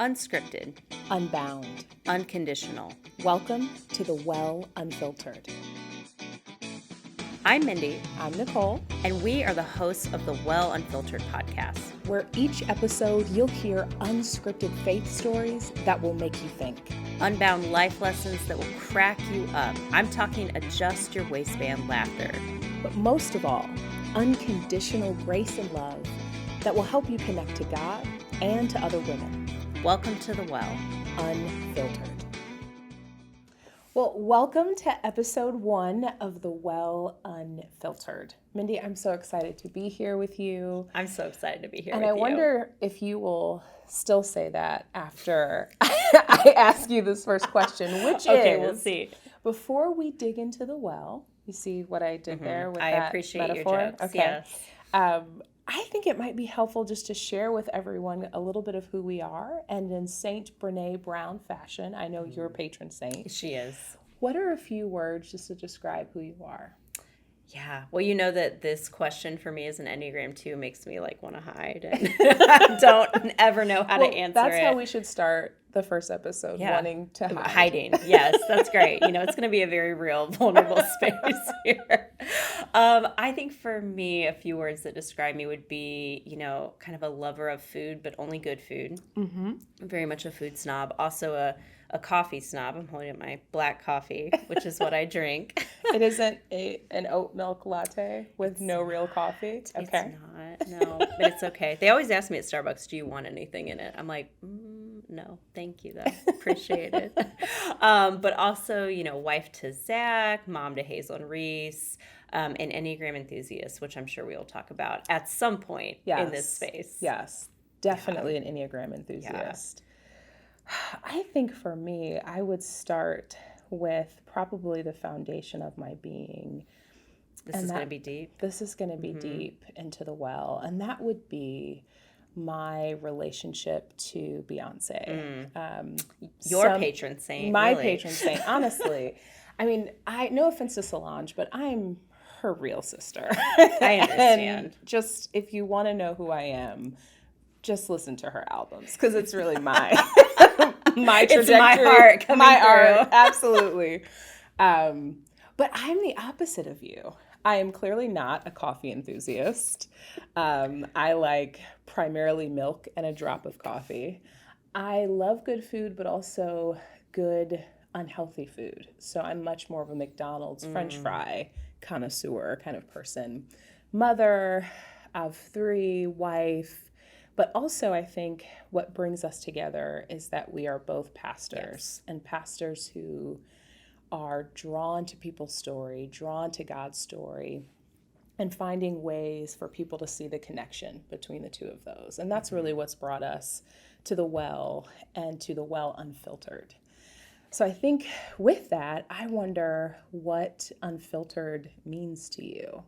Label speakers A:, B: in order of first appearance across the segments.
A: Unscripted,
B: Unbound.
A: unconditional.
B: Welcome to the Well Unfiltered.
A: I'm Mindy,
B: I'm Nicole,
A: and we are the hosts of the Well Unfiltered podcast.
B: where each episode you'll hear unscripted faith stories that will make you think.
A: Unbound life lessons that will crack you up. I'm talking adjust your waistband laughter.
B: But most of all, unconditional grace and love that will help you connect to God and to other women.
A: Welcome to the Well.
B: Unfiltered. Well, welcome to episode 1 of the Well Unfiltered. Mindy, I'm so excited to be here with you.
A: I'm so excited to be here
B: And
A: with
B: I
A: you.
B: wonder if you will still say that after I ask you this first question, which
A: Okay,
B: is,
A: we'll see.
B: before we dig into the well, you see what I did there with
A: I
B: that
A: appreciate
B: metaphor?
A: your jokes,
B: Okay.
A: yes.
B: I think it might be helpful just to share with everyone a little bit of who we are. And in Saint Brene Brown fashion, I know you're a patron saint.
A: She is.
B: What are a few words just to describe who you are?
A: Yeah. Well, you know that this question for me as an Enneagram 2 makes me want to hide and I don't ever know how to answer
B: that's
A: it.
B: how we should start the first episode, wanting to hide.
A: Hiding. Yes, that's great. It's going to be a very real, vulnerable space here. I think for me, a few words that describe me would be, kind of a lover of food, but only good food. Mm-hmm. I'm very much a food snob. Also a coffee snob. I'm holding up my black coffee, which is what I drink.
B: It isn't an oat milk latte with no real coffee? Okay.
A: It's not, no, but it's okay. They always ask me at Starbucks, do you want anything in it? I'm like, no, thank you, though. Appreciate it. But also, wife to Zach, mom to Hazel and Reese, an Enneagram enthusiast, which I'm sure we'll talk about at some point in this space.
B: Yes, definitely an Enneagram enthusiast. I think for me, I would start with probably the foundation of my being.
A: This is going to be deep.
B: This is going to be deep into the well, and that would be my relationship to Beyonce.
A: Your patron saint.
B: My
A: really.
B: patron saint, honestly. I mean, no offense to Solange, but I'm her real sister.
A: I understand.
B: And just, if you want to know who I am, just listen to her albums, because it's really my trajectory.
A: It's my heart coming through.
B: Art, absolutely. But I'm the opposite of you. I am clearly not a coffee enthusiast. I like primarily milk and a drop of coffee. I love good food, but also good unhealthy food. So I'm much more of a McDonald's French fry connoisseur kind of person. Mother of 3, wife. But also, I think what brings us together is that we are both pastors, and pastors who are drawn to people's story, drawn to God's story, and finding ways for people to see the connection between the two of those. And that's really what's brought us to the Well and to the Well Unfiltered. So I think with that, I wonder what unfiltered means to you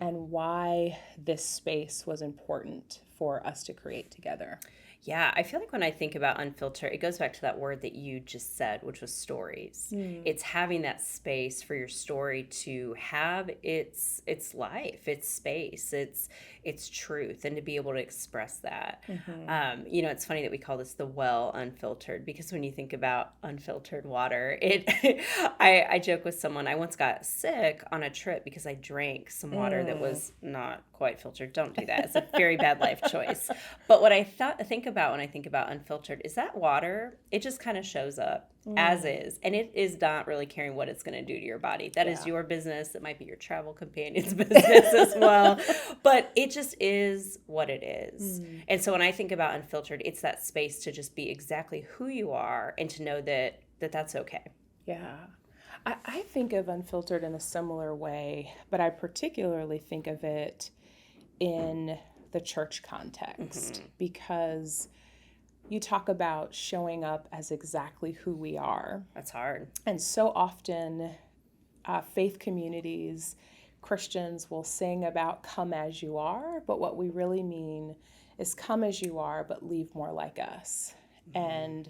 B: and why this space was important for us to create together.
A: Yeah, I feel like when I think about unfiltered, it goes back to that word that you just said, which was stories. It's having that space for your story to have its life, its space, its truth, and to be able to express that. It's funny that we call this the Well Unfiltered, because when you think about unfiltered water, I joke with someone, I once got sick on a trip because I drank some water that was not quite filtered. Don't do that. It's a very bad life choice. But what I think about when I think about unfiltered is that water, it just kind of shows up as is. And it is not really caring what it's going to do to your body. That is your business. It might be your travel companion's business as well. But it just is what it is. And so when I think about unfiltered, it's that space to just be exactly who you are and to know that that's okay.
B: Yeah. I think of unfiltered in a similar way, but I particularly think of it in the church context, because you talk about showing up as exactly who we are.
A: That's hard.
B: And so often faith communities, Christians will sing about come as you are, but what we really mean is come as you are, but leave more like us. And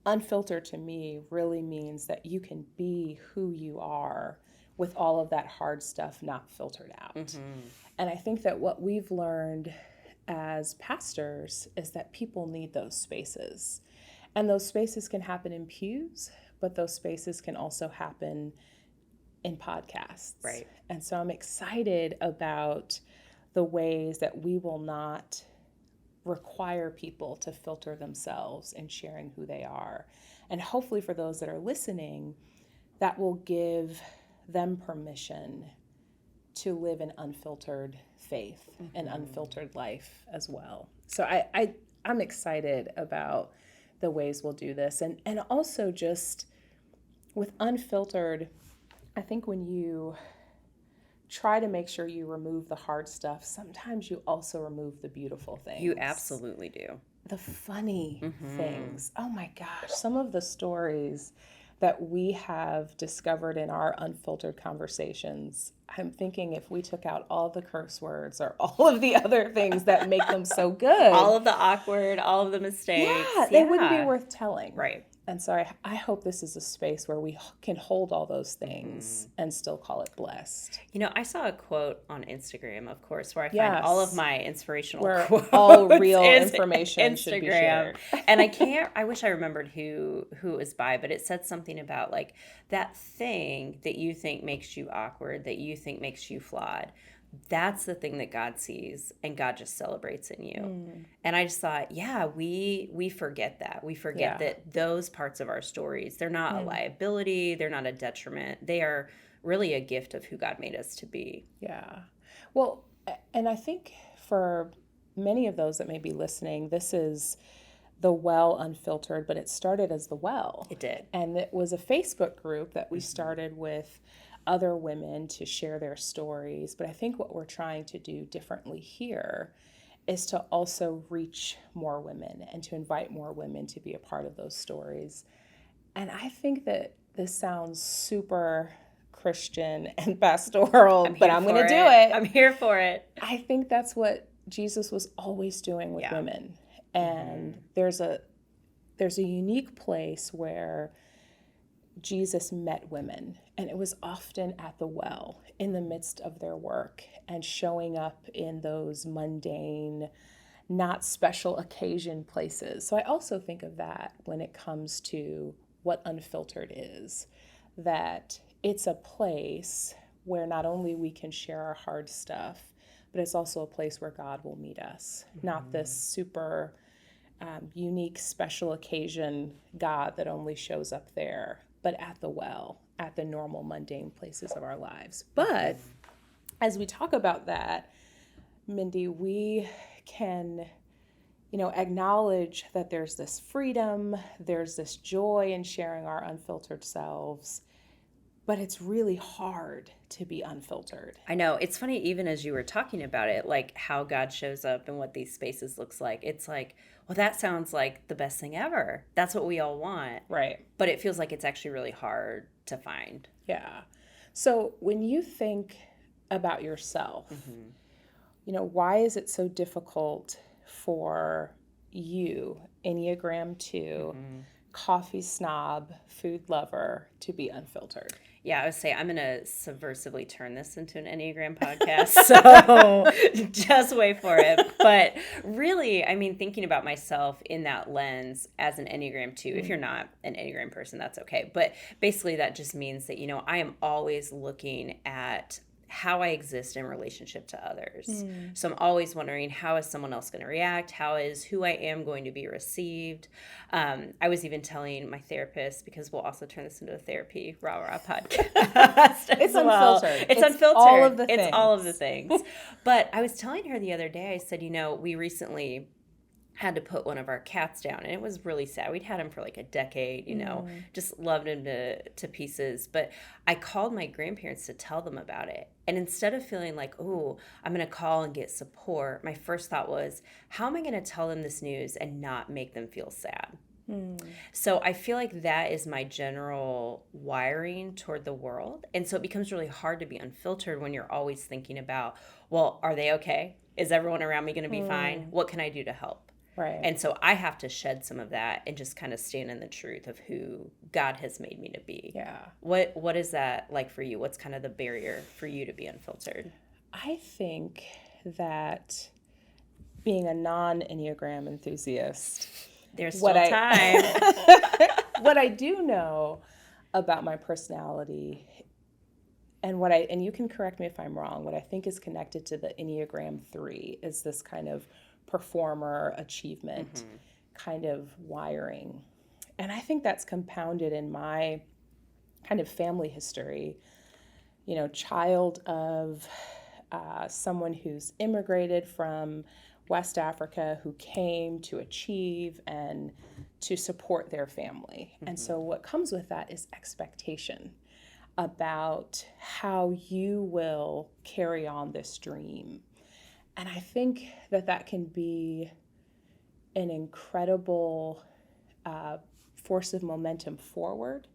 B: unfiltered to me really means that you can be who you are with all of that hard stuff not filtered out. And I think that what we've learned as pastors is that people need those spaces. And those spaces can happen in pews, but those spaces can also happen in podcasts.
A: Right.
B: And so I'm excited about the ways that we will not require people to filter themselves in sharing who they are. And hopefully for those that are listening, that will give them permission to live an unfiltered faith and unfiltered life as well. So I'm excited about the ways we'll do this. And also just with unfiltered, I think when you try to make sure you remove the hard stuff, sometimes you also remove the beautiful things.
A: You absolutely do.
B: The funny things. Oh my gosh, some of the stories that we have discovered in our unfiltered conversations, I'm thinking if we took out all the curse words or all of the other things that make them so good.
A: All of the awkward, all of the mistakes.
B: Yeah, they wouldn't be worth telling.
A: Right.
B: And so I hope this is a space where we can hold all those things and still call it blessed.
A: You know, I saw a quote on Instagram, of course, where I find
B: Yes.
A: all of my inspirational
B: Where
A: quotes.
B: all real information should be shared.
A: And I wish I remembered who it was by, but it said something about like that thing that you think makes you awkward, that you think makes you flawed. That's the thing that God sees and God just celebrates in you. And I just thought, yeah, we forget that. We forget that those parts of our stories, they're not a liability. They're not a detriment. They are really a gift of who God made us to be.
B: Yeah. Well, and I think for many of those that may be listening, this is the Well Unfiltered, but it started as the Well.
A: It did.
B: And it was a Facebook group that we started with other women to share their stories. But I think what we're trying to do differently here is to also reach more women and to invite more women to be a part of those stories. And I think that this sounds super Christian and pastoral, but I'm going to do it.
A: I'm here for it.
B: I think that's what Jesus was always doing with women. And there's a unique place where Jesus met women, and it was often at the well in the midst of their work and showing up in those mundane, not special occasion places. So I also think of that when it comes to what unfiltered is, that it's a place where not only we can share our hard stuff, but it's also a place where God will meet us. Not this super unique special occasion God that only shows up there, but at the well, at the normal mundane places of our lives. But as we talk about that, Mindy, we can, acknowledge that there's this freedom, there's this joy in sharing our unfiltered selves, but it's really hard to be unfiltered.
A: I know. It's funny, even as you were talking about it, like how God shows up and what these spaces looks like. It's like, well, that sounds like the best thing ever. That's what we all want.
B: Right.
A: But it feels like it's actually really hard to find.
B: Yeah. So when you think about yourself, why is it so difficult for you, Enneagram 2, coffee snob, food lover, to be unfiltered?
A: Yeah, I would say I'm going to subversively turn this into an Enneagram podcast, so just wait for it. But really, I mean, thinking about myself in that lens as an Enneagram 2, if you're not an Enneagram person, that's okay. But basically, that just means that, I am always looking at how I exist in relationship to others. So I'm always wondering, how is someone else going to react? How is who I am going to be received? I was even telling my therapist, because we'll also turn this into a therapy rah-rah podcast.
B: It's unfiltered.
A: It's unfiltered.
B: All of the things.
A: It's all of the things. But I was telling her the other day, I said, we recently had to put one of our cats down, and it was really sad. We'd had him for like a decade, just loved him to pieces. But I called my grandparents to tell them about it. And instead of feeling like, oh, I'm going to call and get support, my first thought was, how am I going to tell them this news and not make them feel sad? So I feel like that is my general wiring toward the world. And so it becomes really hard to be unfiltered when you're always thinking about, well, are they okay? Is everyone around me going to be fine? What can I do to help?
B: Right.
A: And so I have to shed some of that and just kind of stand in the truth of who God has made me to be.
B: Yeah.
A: What is that like for you? What's kind of the barrier for you to be unfiltered?
B: I think that being a non-Enneagram enthusiast,
A: There's
B: what
A: still time.
B: what I do know about my personality, and you can correct me if I'm wrong, what I think is connected to the Enneagram 3 is this kind of performer achievement kind of wiring. And I think that's compounded in my kind of family history, child of someone who's immigrated from West Africa, who came to achieve and to support their family. And so what comes with that is expectation about how you will carry on this dream. And I think that can be an incredible force of momentum forward.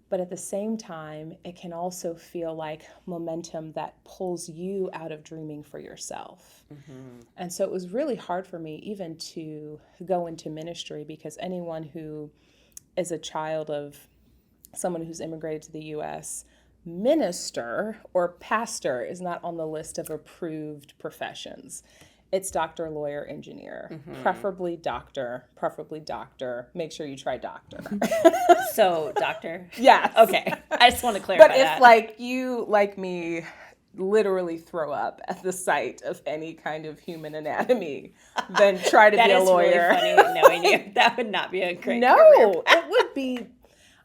B: But at the same time, it can also feel like momentum that pulls you out of dreaming for yourself. And so it was really hard for me even to go into ministry, because anyone who is a child of someone who's immigrated to the U.S., minister or pastor is not on the list of approved professions. It's doctor, lawyer, engineer, preferably doctor. Make sure you try doctor.
A: So, doctor?
B: Yes.
A: Okay. I just want to clarify
B: But if like you, like me, literally throw up at the sight of any kind of human anatomy, then try to be a lawyer.
A: That is really funny knowing you. That would not be a great career.
B: No, it would be,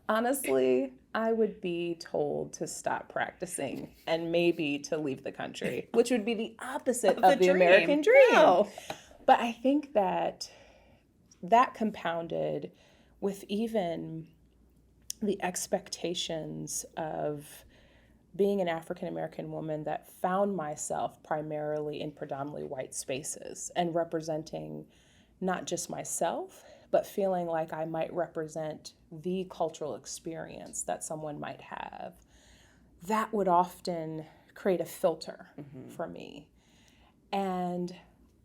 B: honestly, I would be told to stop practicing and maybe to leave the country, which would be the opposite of the American dream.
A: No.
B: But I think that compounded with even the expectations of being an African American woman that found myself primarily in predominantly white spaces and representing not just myself, but feeling like I might represent the cultural experience that someone might have. That would often create a filter for me. And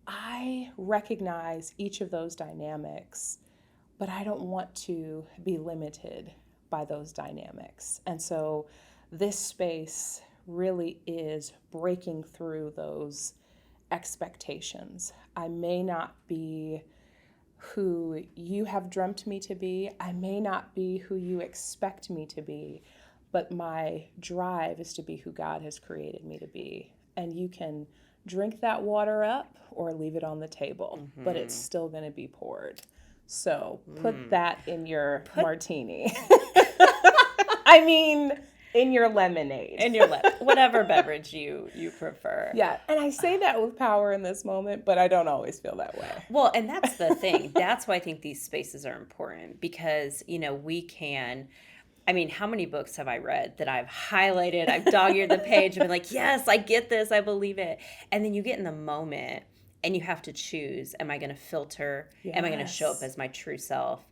B: I recognize each of those dynamics, but I don't want to be limited by those dynamics. And so this space really is breaking through those expectations. I may not be who you have dreamt me to be. I may not be who you expect me to be, but my drive is to be who God has created me to be. And you can drink that water up or leave it on the table, but it's still going to be poured. So put that in your martini. I mean, in your lemonade.
A: In your whatever beverage you prefer.
B: Yeah, and I say that with power in this moment, but I don't always feel that way.
A: Well, and that's the thing. That's why I think these spaces are important, because, we can, I mean, how many books have I read that I've highlighted, I've dog-eared the page and been like, yes, I get this, I believe it. And then you get in the moment and you have to choose, am I going to filter? Yes. Am I going to show up as my true self?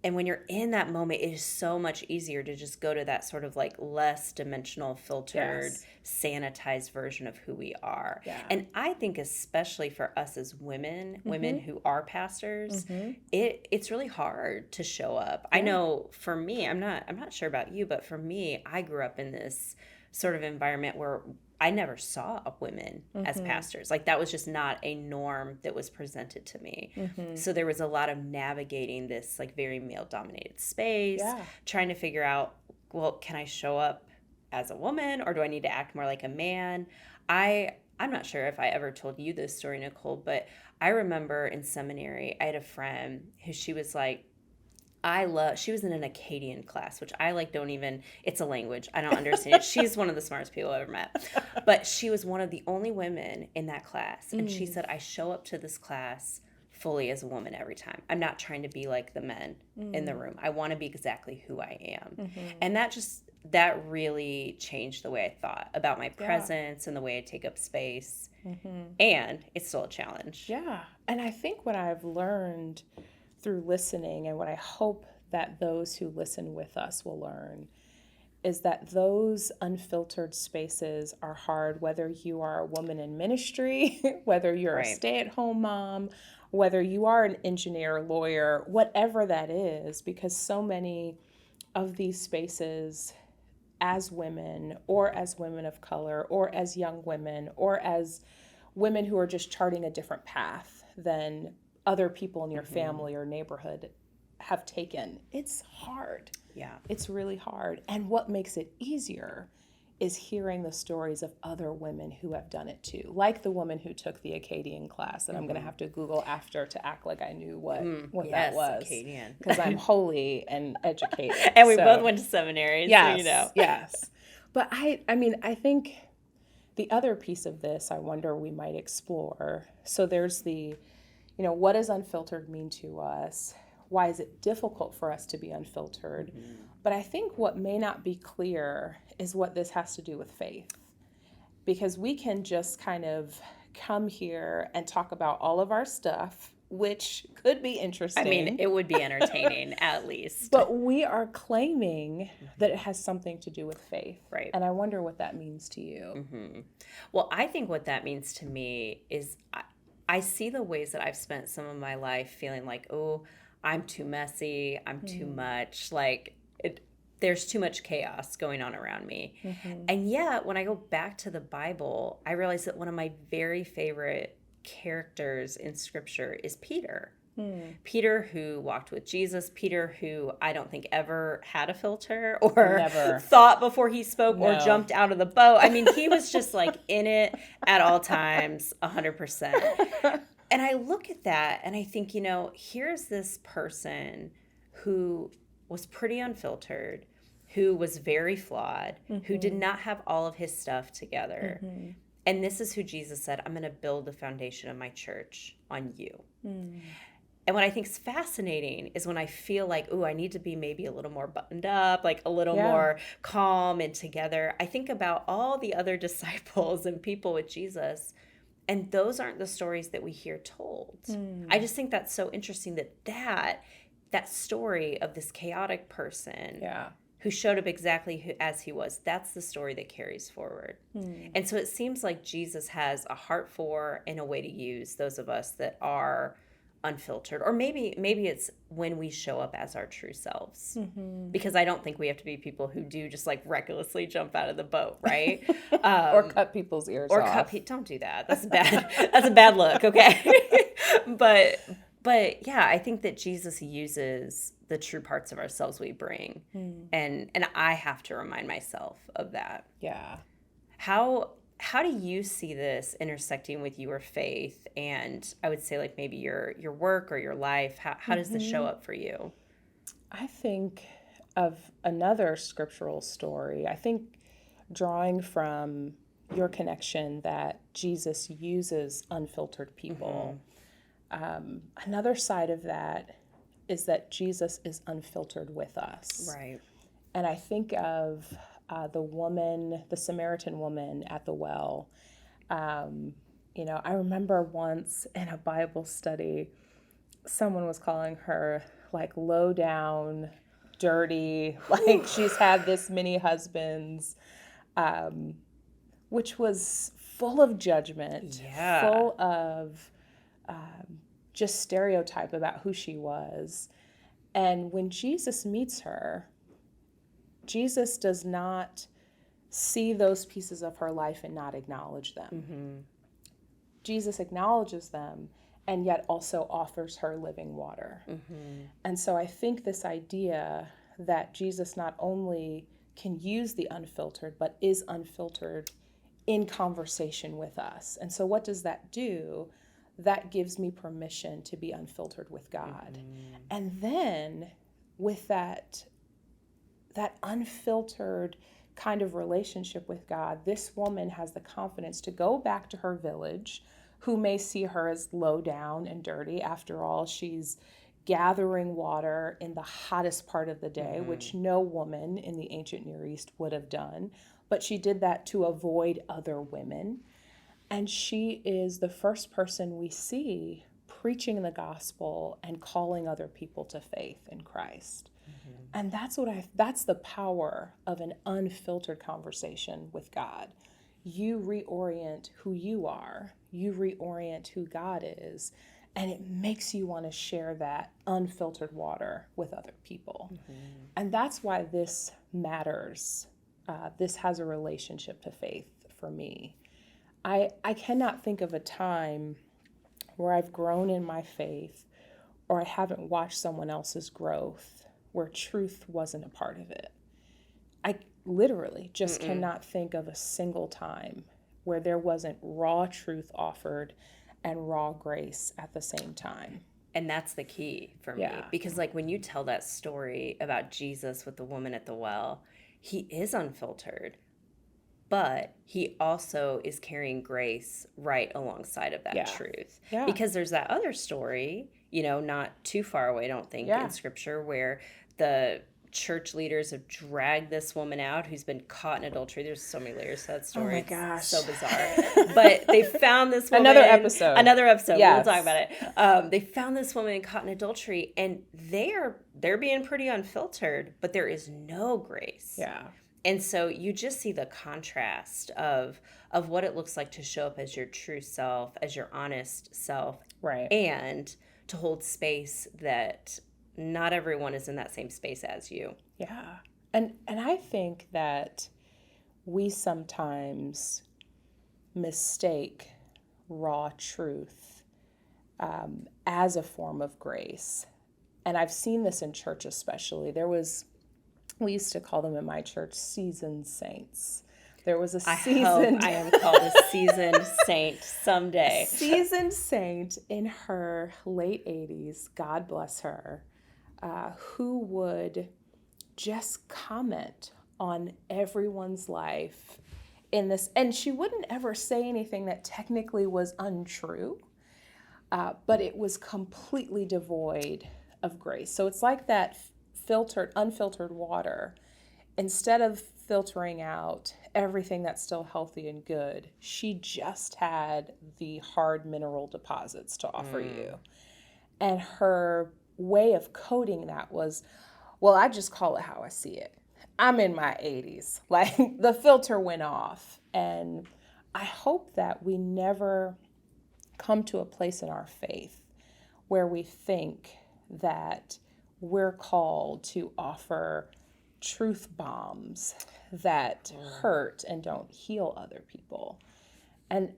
A: And when you're in that moment, it is so much easier to just go to that sort of like less dimensional, filtered, sanitized version of who we are. Yeah. And I think especially for us as women who are pastors, it's really hard to show up. Yeah. I know for me, I'm not sure about you, but for me, I grew up in this sort of environment where I never saw women as pastors. Like, that was just not a norm that was presented to me. So there was a lot of navigating this like very male-dominated space, trying to figure out, well, can I show up as a woman or do I need to act more like a man? I'm not sure if I ever told you this story, Nicole, but I remember in seminary, I had a friend who she was like, she was in an Akkadian class, which I don't even, it's a language. I don't understand it. She's one of the smartest people I've ever met. But she was one of the only women in that class. And she said, I show up to this class fully as a woman every time. I'm not trying to be like the men in the room. I want to be exactly who I am. And that really changed the way I thought about my presence and the way I take up space. And it's still a challenge.
B: Yeah. And I think what I've learned through listening, and what I hope that those who listen with us will learn, is that those unfiltered spaces are hard, whether you are a woman in ministry, whether you're a stay-at-home mom, whether you are an engineer, lawyer, whatever that is, because so many of these spaces as women or as women of color or as young women or as women who are just charting a different path than other people in your family or neighborhood have taken. It's hard.
A: Yeah.
B: It's really hard. And what makes it easier is hearing the stories of other women who have done it too, like the woman who took the Akkadian class that I'm going to have to Google after to act like I knew what that was.
A: Akkadian.
B: Because I'm holy and educated.
A: And we both went to seminary,
B: yes,
A: so you know.
B: Yes. But I mean, I think the other piece of this, I wonder we might explore. So there's the, what does unfiltered mean to us? Why is it difficult for us to be unfiltered? But I think what may not be clear is what this has to do with faith. Because we can just kind of come here and talk about all of our stuff, which could be interesting.
A: I mean, it would be entertaining, at least.
B: But we are claiming that it has something to do with faith.
A: Right.
B: And I wonder what that means to you.
A: Well, I think what that means to me is I see the ways that I've spent some of my life feeling like, oh, I'm too messy, I'm too much, like there's too much chaos going on around me. And yet, when I go back to the Bible, I realize that one of my very favorite characters in Scripture is Peter. Peter, who walked with Jesus, Peter, who I don't think ever had a filter or thought before he spoke or jumped out of the boat. I mean, he was just like in it at all times, 100%. And I look at that and I think, here's this person who was pretty unfiltered, who was very flawed, who did not have all of his stuff together. And this is who Jesus said, I'm going to build the foundation of my church on you. And what I think is fascinating is when I feel like, oh, I need to be maybe a little more buttoned up, like a little more calm and together. I think about all the other disciples and people with Jesus, and those aren't the stories that we hear told. I just think that's so interesting that story of this chaotic person who showed up exactly as he was, that's the story that carries forward. And so it seems like Jesus has a heart for and a way to use those of us that are unfiltered, or maybe it's when we show up as our true selves, because I don't think we have to be people who do just like recklessly jump out of the boat, right?
B: Or cut people's ears off.
A: Don't do that. That's bad. That's a bad look. Okay. But yeah, I think that Jesus uses the true parts of ourselves we bring, and I have to remind myself of that.
B: Yeah.
A: How do you see this intersecting with your faith and I would say like maybe your work or your life? How does this show up for you?
B: I think of another scriptural story. I think drawing from your connection that Jesus uses unfiltered people. Another side of that is that Jesus is unfiltered with us.
A: Right.
B: And I think of the Samaritan woman at the well. I remember once in a Bible study, someone was calling her like low down, dirty, like she's had this many husbands, which was full of judgment, full of just stereotype about who she was. And when Jesus meets her, Jesus does not see those pieces of her life and not acknowledge them. Jesus acknowledges them and yet also offers her living water. And so I think this idea that Jesus not only can use the unfiltered, but is unfiltered in conversation with us. And so what does that do? That gives me permission to be unfiltered with God. And then with that unfiltered kind of relationship with God, this woman has the confidence to go back to her village, who may see her as low down and dirty. After all, she's gathering water in the hottest part of the day, which no woman in the ancient Near East would have done. But she did that to avoid other women. And she is the first person we see preaching the gospel and calling other people to faith in Christ. And that's the power of an unfiltered conversation with God. You reorient who you are. You reorient who God is. And it makes you want to share that unfiltered water with other people. And that's why this matters. This has a relationship to faith for me. I cannot think of a time where I've grown in my faith or I haven't watched someone else's growth where truth wasn't a part of it. I literally just cannot think of a single time where there wasn't raw truth offered and raw grace at the same time.
A: And that's the key for me.
B: Yeah.
A: Because, like, when you tell that story about Jesus with the woman at the well, he is unfiltered, but he also is carrying grace right alongside of that truth.
B: Yeah.
A: Because there's that other story, not too far away, I don't think, in Scripture, where the church leaders have dragged this woman out who's been caught in adultery. There's so many layers to that story.
B: Oh my gosh.
A: It's so bizarre. But they found this woman.
B: Another episode.
A: We'll
B: Yes.
A: talk about it. They found this woman caught in adultery, and they're being pretty unfiltered, but there is no grace.
B: Yeah.
A: And so you just see the contrast of what it looks like to show up as your true self, as your honest self,
B: right,
A: and to hold space that not everyone is in that same space as you.
B: Yeah. And I think that we sometimes mistake raw truth as a form of grace. And I've seen this in church especially. We used to call them in my church seasoned saints. There was a seasoned...
A: I am called a seasoned saint someday.
B: Seasoned saint in her late 80s, God bless her, who would just comment on everyone's life in this. And she wouldn't ever say anything that technically was untrue, but it was completely devoid of grace. So it's like that unfiltered water. Instead of filtering out everything that's still healthy and good, she just had the hard mineral deposits to offer you. And her way of coding that was, well, I just call it how I see it. I'm in my 80s. Like, the filter went off. And I hope that we never come to a place in our faith where we think that we're called to offer truth bombs that hurt and don't heal other people. And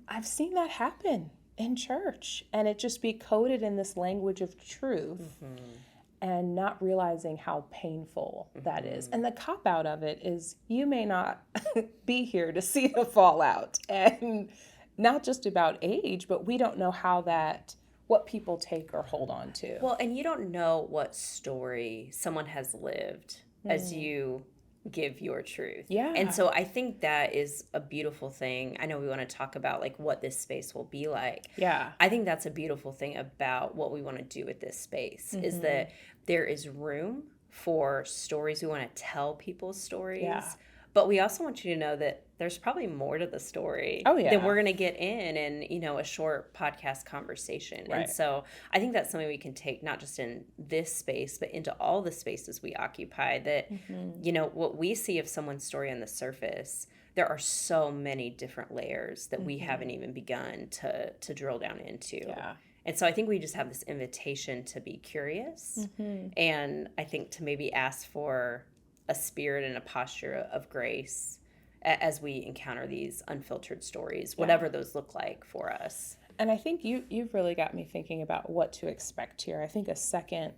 B: I've seen that happen in church, and it just be coded in this language of truth and not realizing how painful that is. And the cop out of it is you may not be here to see the fallout, and not just about age, but we don't know what people take or hold on to.
A: Well, and you don't know what story someone has lived as you give your truth.
B: Yeah.
A: And so I think that is a beautiful thing. I know we want to talk about like what this space will be like.
B: Yeah.
A: I think that's a beautiful thing about what we want to do with this space is that there is room for stories. We want to tell people's stories.
B: Yeah.
A: But we also want you to know that there's probably more to the story than we're going to get in a short podcast conversation.
B: Right.
A: And so I think that's something we can take not just in this space, but into all the spaces we occupy that, what we see of someone's story on the surface, there are so many different layers that we haven't even begun to drill down into.
B: Yeah.
A: And so I think we just have this invitation to be curious and I think to maybe ask for a spirit and a posture of grace as we encounter these unfiltered stories, whatever those look like for us.
B: And I think you've really got me thinking about what to expect here. I think a second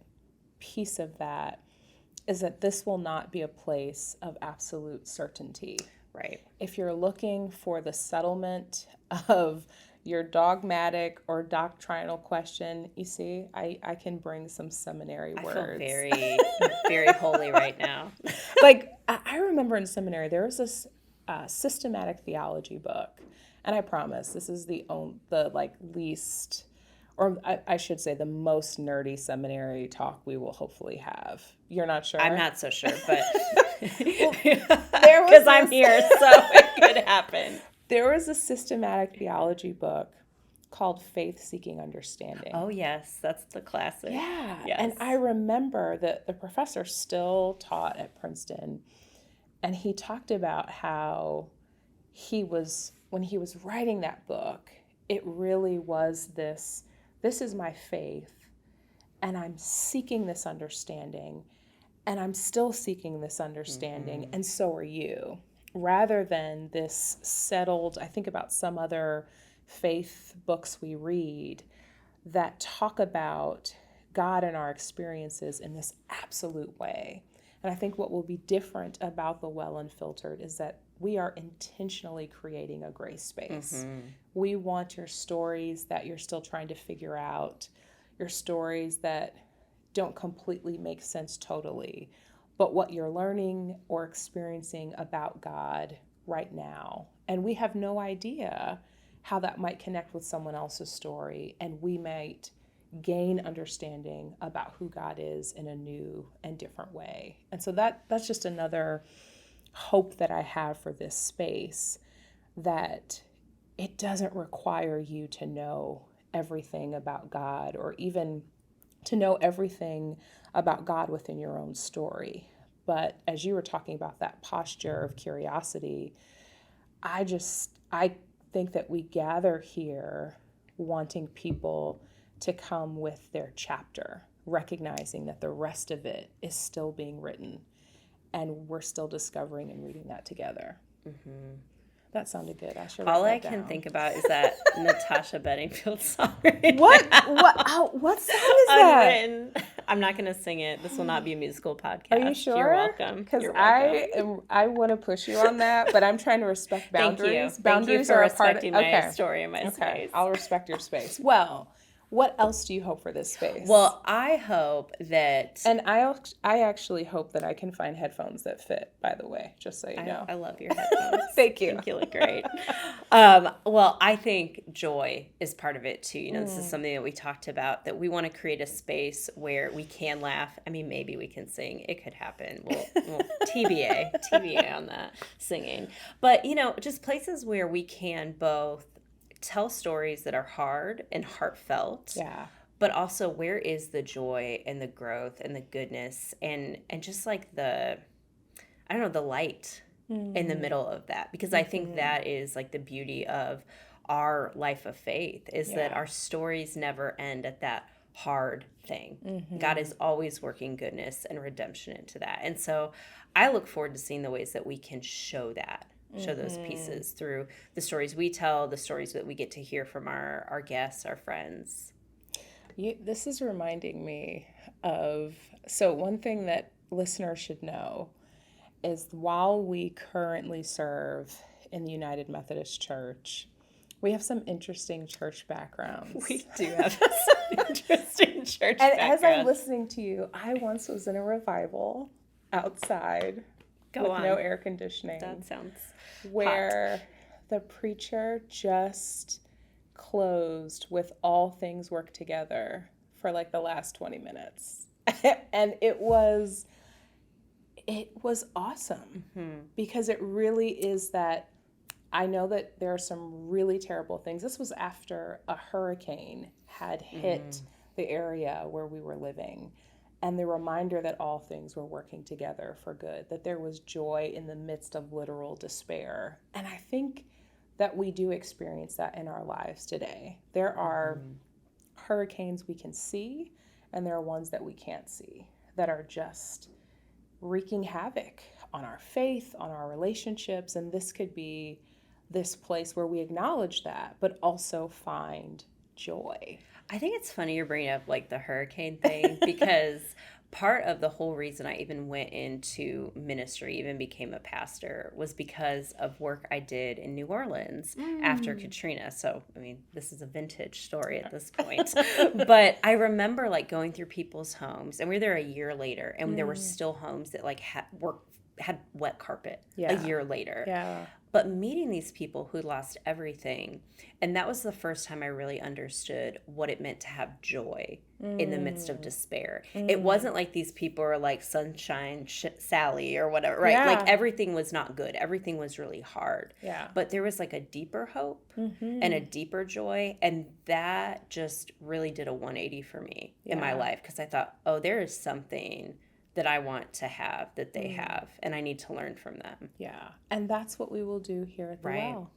B: piece of that is that this will not be a place of absolute certainty.
A: Right.
B: If you're looking for the settlement of your dogmatic or doctrinal question, you see, I can bring some seminary words.
A: I feel very, very holy right now.
B: Like, I remember in seminary, there was this systematic theology book. And I promise, this is the least, or I should say the most nerdy seminary talk we will hopefully have. You're not sure?
A: I'm not so sure, but
B: there was
A: because I'm here, so it could happen.
B: There was a systematic theology book called Faith Seeking Understanding.
A: Oh, yes. That's the classic.
B: Yeah.
A: Yes.
B: And I remember that the professor still taught at Princeton, and he talked about how when he was writing that book, it really was this is my faith, and I'm seeking this understanding, and I'm still seeking this understanding, and so are you. rather than this settled, I think about some other faith books we read that talk about God and our experiences in this absolute way. And I think what will be different about the Well Unfiltered is that we are intentionally creating a gray space. We want your stories that you're still trying to figure out, your stories that don't completely make sense totally, but what you're learning or experiencing about God right now. And we have no idea how that might connect with someone else's story, and we might gain understanding about who God is in a new and different way. And so that's just another hope that I have for this space, that it doesn't require you to know everything about God, or even to know everything about God within your own story. But as you were talking about that posture of curiosity, I think that we gather here wanting people to come with their chapter, recognizing that the rest of it is still being written, and we're still discovering and reading that together. That sounded good. I should write
A: All I
B: that
A: can
B: down.
A: think about is that Natasha Bedingfield song. Right
B: What?
A: now.
B: What song is that?
A: Unwritten. I'm not going to sing it. This will not be a musical podcast.
B: Are you sure?
A: You're welcome.
B: Because
A: You're welcome.
B: I want to push you on that, but I'm trying to respect boundaries.
A: Thank you
B: Boundaries
A: for
B: are a part of.
A: respecting my
B: Okay.
A: story and my space.
B: I'll respect your space. Well, what else do you hope for this space?
A: Well, I hope that...
B: And I actually hope that I can find headphones that fit, by the way, just so you know.
A: I love your headphones.
B: Thank you.
A: I think you look great. Well, I think joy is part of it too. You know, this is something that we talked about, that we want to create a space where we can laugh. I mean, maybe we can sing. It could happen. We'll TBA on that singing. But, you know, just places where we can both tell stories that are hard and heartfelt.
B: Yeah.
A: But also, where is the joy and the growth and the goodness and just like the light in the middle of that? Because I think that is like the beauty of our life of faith, is that our stories never end at that hard thing. God is always working goodness and redemption into that. And so I look forward to seeing the ways that we can show that. Show those pieces through the stories we tell, the stories that we get to hear from our guests, our friends.
B: This is reminding me of, so one thing that listeners should know is, while we currently serve in the United Methodist Church, we have some interesting church backgrounds.
A: We do have some interesting church
B: and
A: backgrounds.
B: As I'm listening to you, I once was in a revival outside with no air conditioning.
A: That sounds
B: where hot. The preacher just closed with "All things work together" for like the last 20 minutes. And it was awesome because it really is that. I know that there are some really terrible things. This was after a hurricane had hit the area where we were living. And the reminder that all things were working together for good, that there was joy in the midst of literal despair. And I think that we do experience that in our lives today. There are hurricanes we can see, and there are ones that we can't see, that are just wreaking havoc on our faith, on our relationships. And this could be this place where we acknowledge that, but also find joy.
A: I think it's funny you're bringing up like the hurricane thing, because part of the whole reason I even went into ministry, even became a pastor, was because of work I did in New Orleans after Katrina. So, I mean, this is a vintage story at this point. But I remember like going through people's homes, and we were there a year later, and there were still homes that like had wet carpet a year later.
B: Yeah.
A: But meeting these people who lost everything, and that was the first time I really understood what it meant to have joy in the midst of despair. It wasn't like these people are like Sunshine Sally or whatever, right?
B: Yeah.
A: Like everything was not good. Everything was really hard.
B: Yeah.
A: But there was like a deeper hope and a deeper joy, and that just really did a 180 for me in my life, because I thought, oh, there is something that I want to have that they have, and I need to learn from them.
B: Yeah. And that's what we will do here at the Well.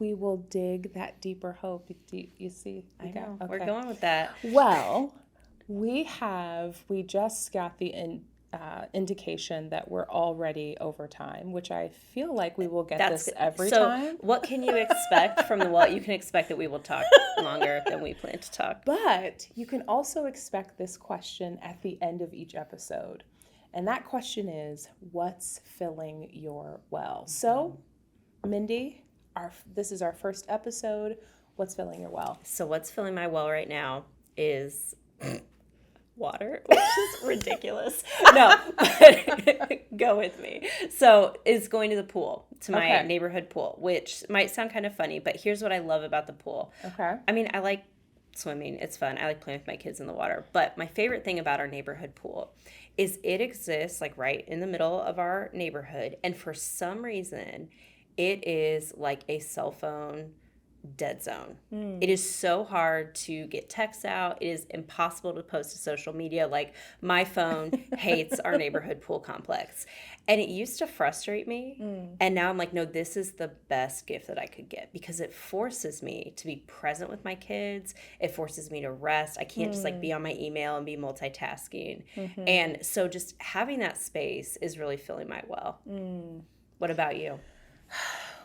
B: We will dig that deeper hope. You see?
A: I know. Okay. We're going with that.
B: Well, we just got the indication that we're already over time, which I feel like we will get
A: That's
B: this every
A: so
B: time.
A: what can you expect from the well? You can expect that we will talk longer than we plan to talk.
B: But you can also expect this question at the end of each episode. And that question is, what's filling your well? So, Mindy, this is our first episode. What's filling your well?
A: So what's filling my well right now is water, which is ridiculous. No, go with me. So it's going to the pool, to my neighborhood pool, which might sound kind of funny, but here's what I love about the pool.
B: Okay.
A: I mean, I like swimming. It's fun. I like playing with my kids in the water. But my favorite thing about our neighborhood pool is it exists like right in the middle of our neighborhood. And for some reason, it is like a cell phone dead zone. It is so hard to get texts out. It is impossible to post to social media. Like, my phone hates our neighborhood pool complex. And it used to frustrate me. And now I'm like, no, this is the best gift that I could get, because it forces me to be present with my kids. It forces me to rest. I can't just like be on my email and be multitasking. And so just having that space is really filling my well. What about you?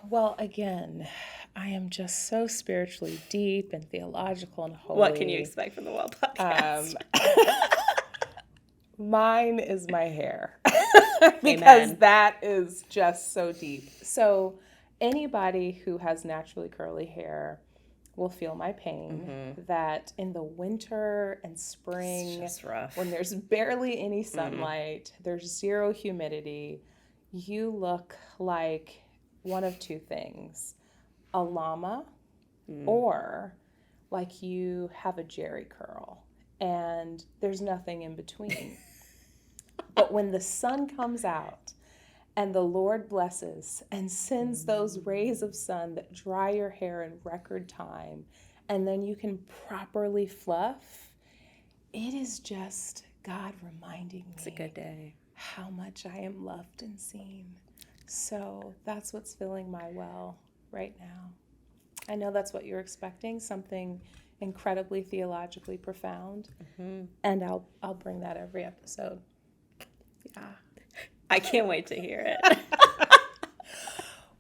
B: Well, again, I am just so spiritually deep and theological and holy.
A: What can you expect from the Well podcast?
B: Mine is my hair. Because
A: Amen.
B: that is just so deep. So anybody who has naturally curly hair will feel my pain, that in the winter and spring,
A: It's just rough.
B: when there's barely any sunlight, there's zero humidity, you look like one of two things: a llama, or like you have a jerry curl, and there's nothing in between. But when the sun comes out and the Lord blesses and sends those rays of sun that dry your hair in record time, and then you can properly fluff, it is just God reminding me
A: It's a good day.
B: how much I am loved and seen. So that's what's filling my well right now. I know that's what you're expecting, something incredibly theologically profound, and I'll bring that every episode. Yeah.
A: I can't wait to hear it.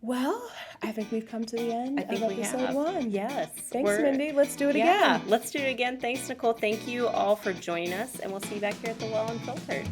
B: Well, I think we've come to the end of episode 1.
A: Yes.
B: Thanks, Mindy. Let's do it again.
A: Let's do it again. Thanks, Nicole. Thank you all for joining us, and we'll see you back here at the Well Unfiltered.